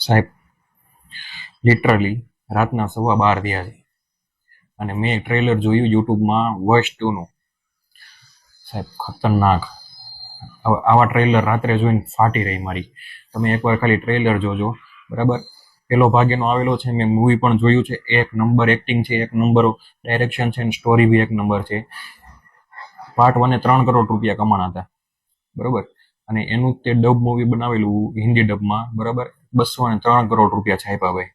સાહેબ લિટરલી રાતના 12:15 થયા છે અને મેં ટ્રેલર જોયું યુટ્યુબમાં વોઇસ 2 નું. સાહેબ ખતરનાક. આવા ટ્રેલર રાત્રે જોઈને ફાટી રહી મારી. તમે એકવાર ખાલી ટ્રેલર જોજો, બરાબર. પેલો ભાગ એનો આવેલો છે, મેં મૂવી પણ જોયું છે. એક નંબર એક્ટિંગ છે, એક નંબર ડાયરેક્શન છે, સ્ટોરી બી એક નંબર છે. પાર્ટ 1 3 કરોડ રૂપિયા કમાણા હતા, બરાબર. અને એનું તે ડબ મૂવી બનાવેલું હિન્દી ડબમાં, બરાબર, 203 કરોડ રૂપિયા છાપ્યા. ભાઈ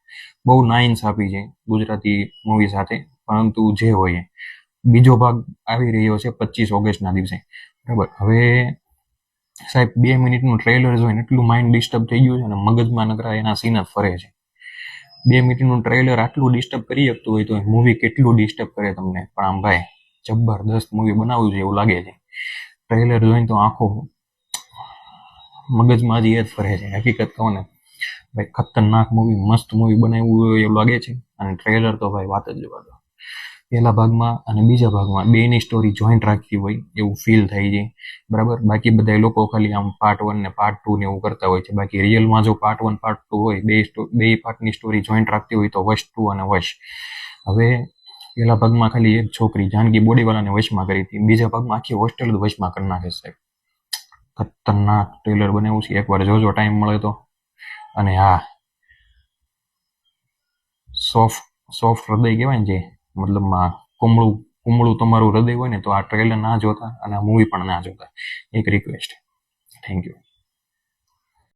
બહુ નાઇન્સ આપી છે ગુજરાતી મૂવી સાથે, પરંતુ જે હોય. બીજો ભાગ આવી રહ્યો છે 25 ઓગસ્ટના દિવસે, બરાબર. હવે સાહેબ 2 મિનિટનું ટ્રેલર જોઈને એટલું માઇન્ડ ડિસ્ટર્બ થઈ ગયું છે અને મગજમાં નકરા એના સીન જ ફરે છે. 2 મિનિટનું ટ્રેલર આટલું ડિસ્ટર્બ કરી શકતું હોય તો મૂવી કેટલું ડિસ્ટર્બ કરે તમને. પણ આમ ભાઈ જબરદસ્ત મૂવી બનાવ્યું છે એવું લાગે છે. ટ્રેલર જોઈને તો આંખો મગજમાં હજી એ જ ફરે છે. હકીકત કહો ને ભાઈ, ખતરનાક મૂવી, મસ્ત મૂવી બનાવ્યું હોય એવું લાગે છે. અને ટ્રેલર તો ભાઈ વાત જ જવા દો. પહેલા ભાગમાં અને બીજા ભાગમાં બેની સ્ટોરી જોઈન્ટ રાખી હોય એવું ફીલ થાય છે, બરાબર. બાકી બધા લોકો ખાલી આમ પાર્ટ 1 ને પાર્ટ 2 ને એવું કરતા હોય છે. બાકી રિયલમાં જો પાર્ટ 1 પાર્ટ 2 હોય, બે પાર્ટની સ્ટોરી જોઈન્ટ રાખતી હોય તો વશ 2 અને વશ. હવે પહેલા ભાગમાં ખાલી એક છોકરી જાનકી બોડીવાળાને વશમાં કરી હતી, બીજા ભાગમાં આખી હોસ્ટેલ જ વશમાં કરી નાખે સાહેબ. ખતરનાક ટ્રેલર બનાવ્યું છે, એકવાર જોજો ટાઈમ મળે તો. અને હા, સોફ્ટ હૃદય કહેવાય ને, જે મતલબમાં કુમળું તમારું હૃદય હોય ને, તો આ ટ્રેલર ના જોતા અને આ મૂવી પણ ના જોતા. એક રિક્વેસ્ટ. Thank you.